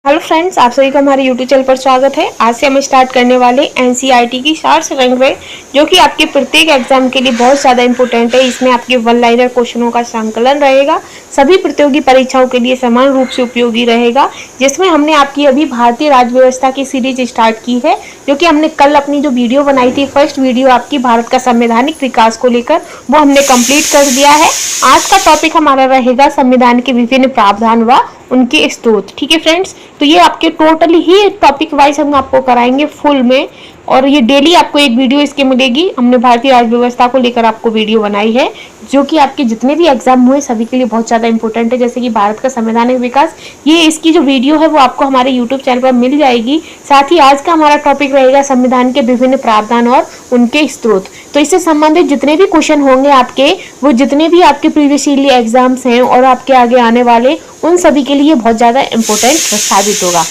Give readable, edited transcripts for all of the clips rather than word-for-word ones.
Hello friends, आप सभी का हमारे यूट्यूब चैनल पर स्वागत है। आज से हम स्टार्ट करने वाले एनसीईआरटी की 4 रंगवे, जो कि आपके प्रत्येक एग्जाम के लिए बहुत ज़्यादा इंपॉर्टेंट है। इसमें आपके वन लाइनर क्वेश्चनों का संकलन रहेगा, सभी प्रतियोगी परीक्षाओं के लिए समान रूप से उपयोगी रहेगा। जिसमें हमने आपकी अभी भारतीय राज्य व्यवस्था की सीरीज स्टार्ट की है, जो कि हमने कल अपनी जो वीडियो बनाई थी, फर्स्ट वीडियो आपकी भारत का संवैधानिक विकास को लेकर, वो हमने कंप्लीट कर दिया है। आज का टॉपिक हमारा रहेगा संविधान के विभिन्न प्रावधान व उनके स्रोत। ठीक है फ्रेंड्स, तो ये आपके टोटली ही टॉपिक वाइज हम आपको कराएंगे फुल में, और ये डेली आपको एक वीडियो इसके मिलेगी। हमने भारतीय राज्य व्यवस्था को लेकर आपको वीडियो बनाई है, जो कि आपके जितने भी एग्जाम हुए सभी के लिए बहुत ज़्यादा इंपॉर्टेंट है। जैसे कि भारत का संवैधानिक विकास, ये इसकी जो वीडियो है वो आपको हमारे यूट्यूब चैनल पर मिल जाएगी। साथ ही आज का हमारा टॉपिक रहेगा संविधान के विभिन्न प्रावधान और उनके स्रोत। तो इससे संबंधित जितने भी क्वेश्चन होंगे आपके, वो जितने भी आपके प्रीवियस ईयर एग्जाम्स हैं और आपके आगे आने वाले, उन सभी के लिए बहुत ज़्यादा इंपॉर्टेंट साबित होगा।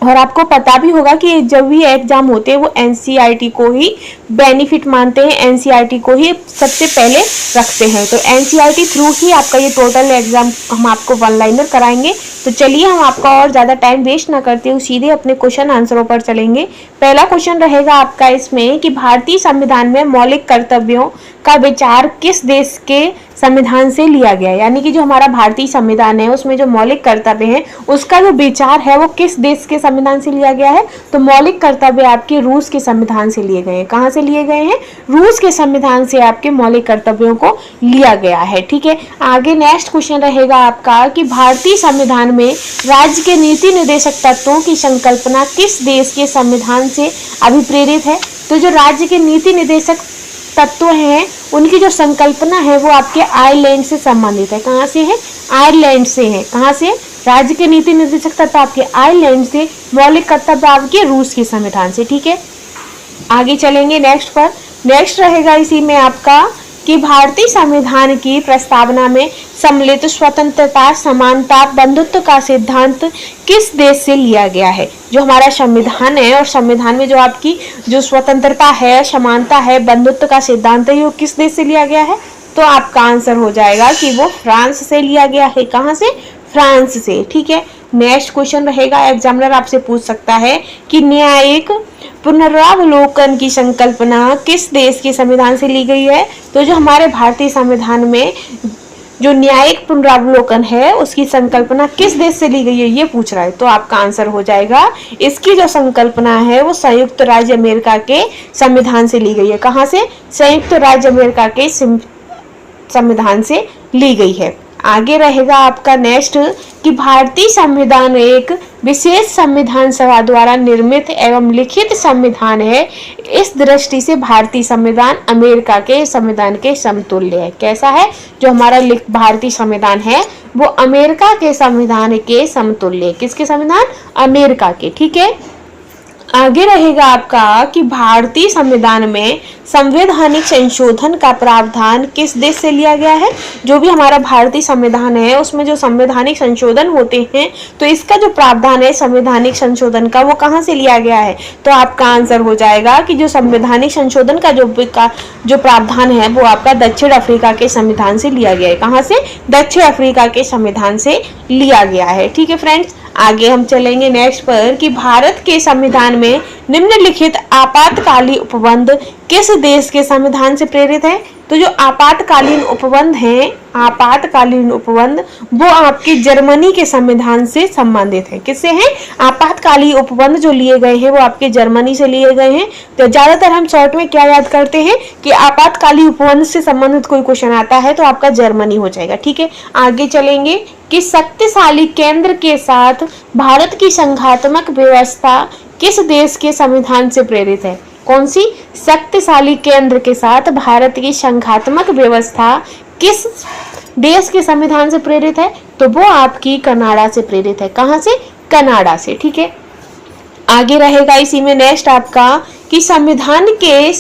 और आपको पता भी होगा कि जब भी एग्जाम होते हैं वो एनसीईआरटी को ही बेनिफिट मानते हैं, एनसीईआरटी को ही सबसे पहले रखते हैं। तो एनसीईआरटी थ्रू ही आपका ये टोटल एग्जाम हम आपको वन लाइनर कराएंगे। तो चलिए हम आपका और ज़्यादा टाइम वेस्ट ना करते हुए सीधे अपने क्वेश्चन आंसरों पर चलेंगे। पहला क्वेश्चन रहेगा आपका इसमें कि भारतीय संविधान में मौलिक कर्तव्यों का विचार किस देश के संविधान से लिया गया है। यानी कि जो हमारा भारतीय संविधान है उसमें जो मौलिक कर्तव्य हैं उसका जो विचार है वो किस देश के संविधान से लिया गया है। तो मौलिक कर्तव्य आपके रूस के संविधान से लिए गए हैं। कहाँ से लिए गए हैं? रूस के संविधान से आपके मौलिक कर्तव्यों को लिया गया है। ठीक है, आगे नेक्स्ट क्वेश्चन रहेगा आपका कि भारतीय संविधान में राज्य के नीति निर्देशक तत्वों की संकल्पना किस देश के संविधान से अभिप्रेरित है। तो जो राज्य के नीति निर्देशक तत्व हैं उनकी जो संकल्पना है वो आपके आयरलैंड से संबंधित है। कहाँ से है? आयरलैंड से है। कहाँ से? राज्य के नीति निर्देशक तत्व आपके आयरलैंड से, मौलिक कर्तव्य आपके रूस के संविधान से। ठीक है, आगे चलेंगे नेक्स्ट पर। नेक्स्ट रहेगा इसी में आपका कि भारतीय संविधान की प्रस्तावना में सम्मिलित स्वतंत्रता, समानता, बंधुत्व का सिद्धांत किस देश से लिया गया है। जो हमारा संविधान है और संविधान में जो आपकी जो स्वतंत्रता है, समानता है, बंधुत्व का सिद्धांत है, वो किस देश से लिया गया है। तो आपका आंसर हो जाएगा कि वो फ्रांस से लिया गया है। कहाँ से? फ्रांस से। ठीक है, नेक्स्ट क्वेश्चन रहेगा, एग्जामिनर आपसे पूछ सकता है कि न्यायिक पुनरावलोकन की संकल्पना किस देश के संविधान से ली गई है। तो जो हमारे भारतीय संविधान में जो न्यायिक पुनरावलोकन है उसकी संकल्पना किस देश से ली गई है, ये पूछ रहा है। तो आपका आंसर हो जाएगा, इसकी जो संकल्पना है वो संयुक्त राज्य अमेरिका के संविधान से ली गई है। कहाँ से? संयुक्त राज्य अमेरिका के संविधान से ली गई है। आगे रहेगा आपका नेक्स्ट कि भारतीय संविधान एक विशेष संविधान सभा द्वारा निर्मित एवं लिखित संविधान है। इस दृष्टि से भारतीय संविधान अमेरिका के संविधान के समतुल्य है। कैसा है? जो हमारा भारतीय संविधान है वो अमेरिका के संविधान के समतुल्य है। किसके संविधान? अमेरिका के। ठीक है, आगे रहेगा आपका कि भारतीय संविधान में संवैधानिक संशोधन का प्रावधान किस देश से लिया गया है। जो भी हमारा भारतीय संविधान है उसमें जो संवैधानिक संशोधन होते हैं, तो इसका जो प्रावधान है संवैधानिक संशोधन का, वो कहाँ से लिया गया है। तो आपका आंसर हो जाएगा कि जो संवैधानिक संशोधन का जो प्रावधान है वो आपका दक्षिण अफ्रीका के संविधान से लिया गया है। कहाँ से? दक्षिण अफ्रीका के संविधान से लिया गया है। ठीक है फ्रेंड्स, आगे हम चलेंगे नेक्स्ट पर कि भारत के संविधान में निम्नलिखित आपातकालीन उपबंध किस देश के संविधान से प्रेरित है। तो जो आपातकालीन उपबंध हैं, आपातकालीन उपबंध, वो आपके जर्मनी के संविधान से संबंधित है। किससे हैं? आपातकालीन उपबंध जो लिए गए हैं वो आपके जर्मनी से लिए गए हैं। तो ज्यादातर हम शॉर्ट में क्या याद करते हैं कि आपातकालीन उपबंध से संबंधित कोई क्वेश्चन आता है तो आपका जर्मनी हो जाएगा। ठीक है, आगे चलेंगे कि शक्तिशाली केंद्र के साथ भारत की संघात्मक व्यवस्था किस देश के संविधान से प्रेरित है। कौन सी? शक्तिशाली केंद्र के साथ भारत की संघात्मक व्यवस्था किस देश के संविधान से प्रेरित है। तो वो आपकी कनाडा से प्रेरित है। कहाँ से? कनाडा से। ठीक है, आगे रहेगा इसी में नेक्स्ट आपका कि संविधान के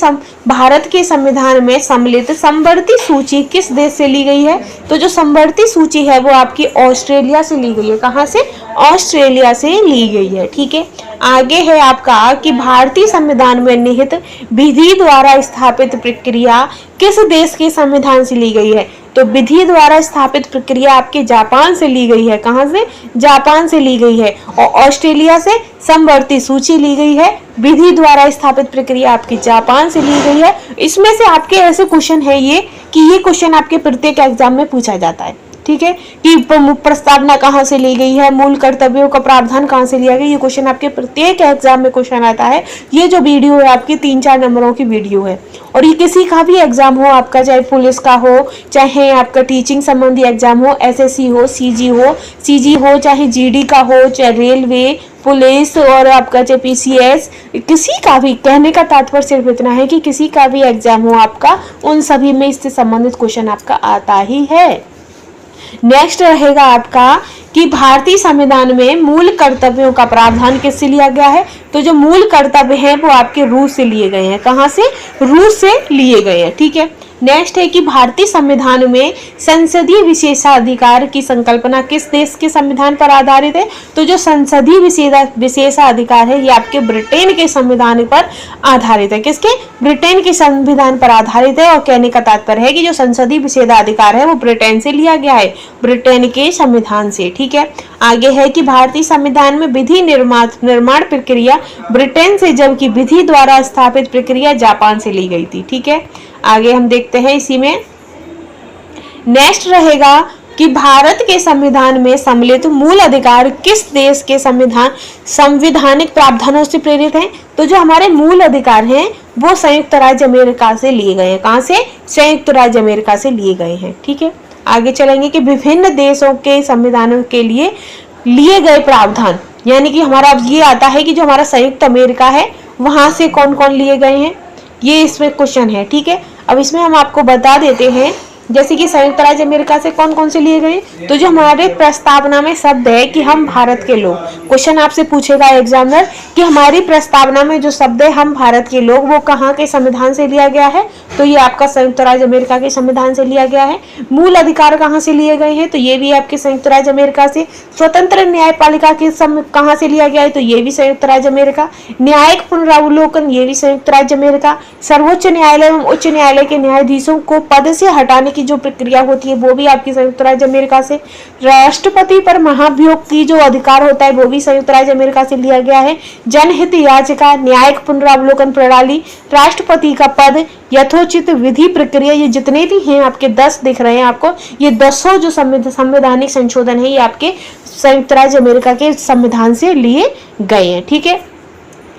भारत के संविधान में सम्मिलित समवर्ती सूची किस देश से ली गई है। तो जो समवर्ती सूची है वो आपकी ऑस्ट्रेलिया से ली गई है। कहाँ से? ऑस्ट्रेलिया से ली गई है। ठीक है, आगे है आपका कि भारतीय संविधान में निहित विधि द्वारा स्थापित प्रक्रिया किस देश के संविधान से ली गई है। तो विधि द्वारा स्थापित प्रक्रिया आपके जापान से ली गई है। कहां से? जापान से ली गई है। और ऑस्ट्रेलिया से समवर्ती सूची ली गई है। विधि द्वारा स्थापित प्रक्रिया आपकी जापान से ली गई है। इसमें से आपके ऐसे क्वेश्चन है ये कि ये क्वेश्चन आपके प्रत्येक एग्जाम में पूछा जाता है, ठीक है, कि प्रस्तावना कहाँ से ली गई है, मूल कर्तव्यों का प्रावधान कहाँ से लिया गया, ये क्वेश्चन आपके प्रत्येक एग्जाम में क्वेश्चन आता है। ये जो वीडियो है आपकी 3-4 नंबरों की वीडियो है और ये किसी का भी एग्जाम हो आपका, चाहे पुलिस का हो, चाहे आपका टीचिंग संबंधी एग्जाम हो, एसएससी हो, सीजी हो, चाहे जीडी का हो, चाहे रेलवे, पुलिस और आपका चाहे पीसीएस, किसी का भी, कहने का तात्पर्य सिर्फ इतना है कि किसी का भी एग्जाम हो आपका, उन सभी में इससे संबंधित क्वेश्चन आपका आता ही है। नेक्स्ट रहेगा आपका कि भारतीय संविधान में मूल कर्तव्यों का प्रावधान किससे लिया गया है? तो जो मूल कर्तव्य हैं वो आपके रूस से लिए गए हैं। कहां से? रूस से लिए गए हैं, ठीक है। नेक्स्ट है कि भारतीय संविधान में संसदीय विशेषाधिकार की संकल्पना किस देश के संविधान पर आधारित है? तो जो संसदीय विशेषाधिकार है ये आपके ब्रिटेन के संविधान पर आधारित है। किसके? ब्रिटेन के संविधान पर आधारित है। और कहने का तात्पर्य है कि जो संसदीय विशेषाधिकार है वो ब्रिटेन से लिया गया है, ब्रिटेन के संविधान से, ठीक है। आगे है कि भारतीय संविधान में विधि निर्माण प्रक्रिया ब्रिटेन से, जबकि विधि द्वारा स्थापित प्रक्रिया जापान से ली गई थी, ठीक है। आगे हम देखते हैं इसी में नेक्स्ट रहेगा कि भारत के संविधान में सम्मिलित मूल अधिकार किस देश के संवैधानिक प्रावधानों से प्रेरित हैं? तो जो हमारे मूल अधिकार हैं वो संयुक्त राज्य अमेरिका से लिए गए हैं। कहां से? संयुक्त राज्य अमेरिका से लिए गए हैं, ठीक है। आगे चलेंगे कि विभिन्न देशों के संविधानों के लिए गए प्रावधान, यानी कि हमारा अब ये आता है कि जो हमारा संयुक्त अमेरिका है वहां से कौन कौन लिए गए हैं, ये इसमें क्वेश्चन है, ठीक है। अब इसमें हम आपको बता देते हैं जैसे कि संयुक्त राज्य अमेरिका से कौन कौन से लिए गए। तो जो हमारे प्रस्तावना में शब्द है कि हम भारत के लोग, क्वेश्चन आपसे पूछेगा एग्जामिनर कि हमारी प्रस्तावना में जो शब्द है हम भारत के लोग, वो कहाँ के संविधान से लिया गया है? तो ये आपका संयुक्त राज्य अमेरिका के संविधान से लिया गया है। मूल अधिकार कहाँ से लिए गए हैं? तो ये भी आपके संयुक्त राज्य अमेरिका से। स्वतंत्र न्यायपालिका के कहाँ से लिया गया है? तो ये भी संयुक्त राज्य अमेरिका। न्यायिक पुनरावलोकन, ये भी संयुक्त राज्य अमेरिका। सर्वोच्च न्यायालय एवं उच्च न्यायालय के न्यायाधीशों को पद से हटाने जो प्रक्रिया होती है वो भी आपकी संयुक्त राज्य अमेरिका से। राष्ट्रपति पर महाभियोग की जो अधिकार होता है वो भी संयुक्त राज्य अमेरिका से लिया गया है। जनहित याचिका, न्यायिक पुनरावलोकन प्रणाली, राष्ट्रपति का पद, यथोचित विधि प्रक्रिया, ये जितने भी हैं आपके 10 दिख रहे हैं आपको, ये 10 जो संवैधानिक संशोधन है ये आपके संयुक्त राज्य अमेरिका के संविधान से लिए गए हैं, ठीक है।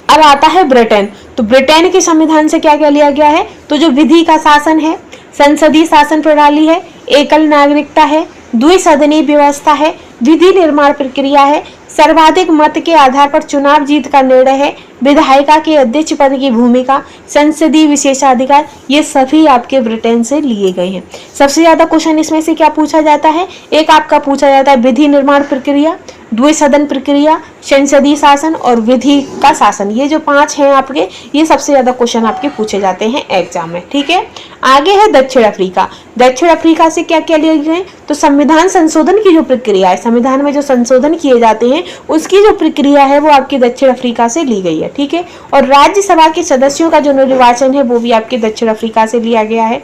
अब आता है ब्रिटेन। तो ब्रिटेन के संविधान से क्या क्या लिया गया है? तो जो विधि का शासन है, संसदीय शासन प्रणाली है, एकल नागरिकता है, द्विसदनीय व्यवस्था है, विधि निर्माण प्रक्रिया है, सर्वाधिक मत के आधार पर चुनाव जीत का निर्णय है, विधायिका के अध्यक्ष पद की भूमिका, संसदीय विशेषाधिकार, ये सभी आपके ब्रिटेन से लिए गए हैं। सबसे ज्यादा क्वेश्चन इसमें से क्या पूछा जाता है? एक आपका पूछा जाता है विधि निर्माण प्रक्रिया, द्विसदन प्रक्रिया, संसदीय शासन और विधि का शासन। ये जो 5 हैं आपके, ये सबसे ज्यादा क्वेश्चन आपके पूछे जाते हैं एग्जाम में, ठीक है। आगे है दक्षिण अफ्रीका। दक्षिण अफ्रीका से क्या क्या लिए गए? तो संविधान संशोधन की जो प्रक्रिया है, संविधान में जो संशोधन किए जाते हैं उसकी जो प्रक्रिया है वो आपकी दक्षिण अफ्रीका से ली गई है, ठीक है। और राज्यसभा के सदस्यों का जो निर्वाचन है वो भी आपके दक्षिण अफ्रीका से लिया गया है,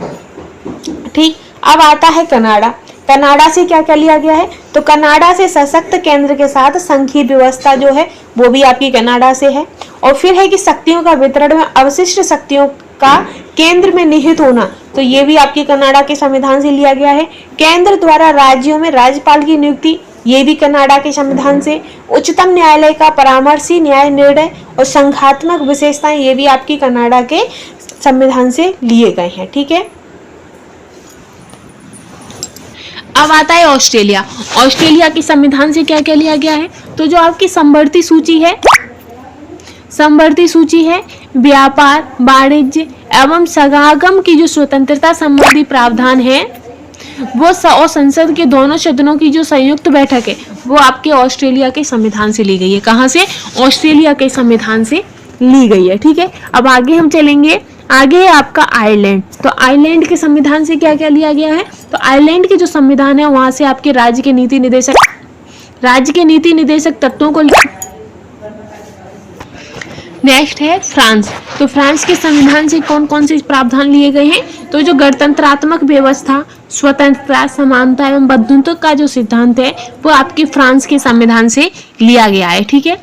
ठीक। अब आता है कनाडा। कनाडा से क्या क्या लिया गया है? तो कनाडा से सशक्त केंद्र के साथ संघीय व्यवस्था जो है वो भी आपकी कनाडा से है। और फिर है कि शक्तियों का वितरण में अवशिष्ट शक्तियों का केंद्र में निहित होना, तो ये भी आपके कनाडा के संविधान से लिया गया है। केंद्र द्वारा राज्यों में राज्यपाल की नियुक्ति, ये भी कनाडा के संविधान से। उच्चतम न्यायालय का परामर्शी न्याय निर्णय और संघात्मक विशेषताएं, ये भी आपकी कनाडा के संविधान से लिए गए हैं, ठीक है। अब आता है ऑस्ट्रेलिया। ऑस्ट्रेलिया के संविधान से क्या क्या लिया गया है? तो जो आपकी समवर्ती सूची है, व्यापार, वाणिज्य एवं समागम की जो स्वतंत्रता संबंधी प्रावधान है वो और संसद के दोनों सदनों की जो संयुक्त बैठक है वो आपके ऑस्ट्रेलिया के संविधान से ली गई है। कहाँ से? ऑस्ट्रेलिया के संविधान से ली गई है, ठीक है। अब आगे हम चलेंगे, आगे है आपका आयरलैंड। तो आयरलैंड के संविधान से क्या क्या लिया गया है? तो आयरलैंड के जो संविधान है वहां से आपके राज्य के नीति निर्देशक तत्वों को नेक्स्ट है फ्रांस। तो फ्रांस के संविधान से कौन कौन से प्रावधान लिए गए हैं? तो जो गणतंत्रात्मक व्यवस्था, स्वतंत्रता, समानता एवं बंधुत्व का जो सिद्धांत है वो आपके फ्रांस के संविधान से लिया गया है। ठीक है।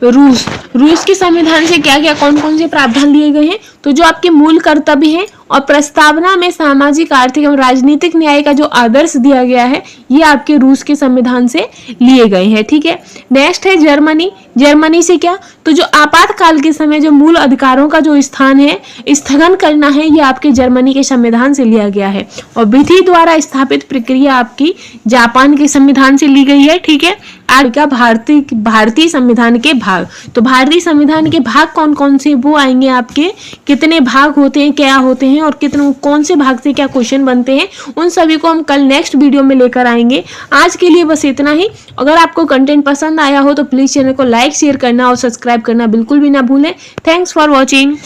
रूस के संविधान से क्या क्या कौन कौन से प्रावधान लिए गए हैं? तो जो आपके मूल कर्तव्य हैं और प्रस्तावना में सामाजिक, आर्थिक एवं राजनीतिक न्याय का जो आदर्श दिया गया है ये आपके रूस के संविधान से लिए गए हैं। ठीक है। नेक्स्ट है जर्मनी। जर्मनी से क्या? तो जो आपातकाल के समय जो मूल अधिकारों का जो स्थान है स्थगन करना है ये आपके जर्मनी के संविधान से लिया गया है। और विधि द्वारा स्थापित प्रक्रिया आपकी जापान के संविधान से ली गई है। ठीक है। आगे भारतीय संविधान के भाग। तो भारतीय संविधान के भाग कौन कौन से वो आएंगे आपके, कितने भाग होते हैं, क्या होते हैं और कितने कौन से भाग से क्या क्वेश्चन बनते हैं, उन सभी को हम कल नेक्स्ट वीडियो में लेकर आएंगे। आज के लिए बस इतना ही। अगर आपको कंटेंट पसंद आया हो तो प्लीज चैनल को लाइक, शेयर करना और सब्सक्राइब करना बिल्कुल भी ना भूलें। Thanks for watching.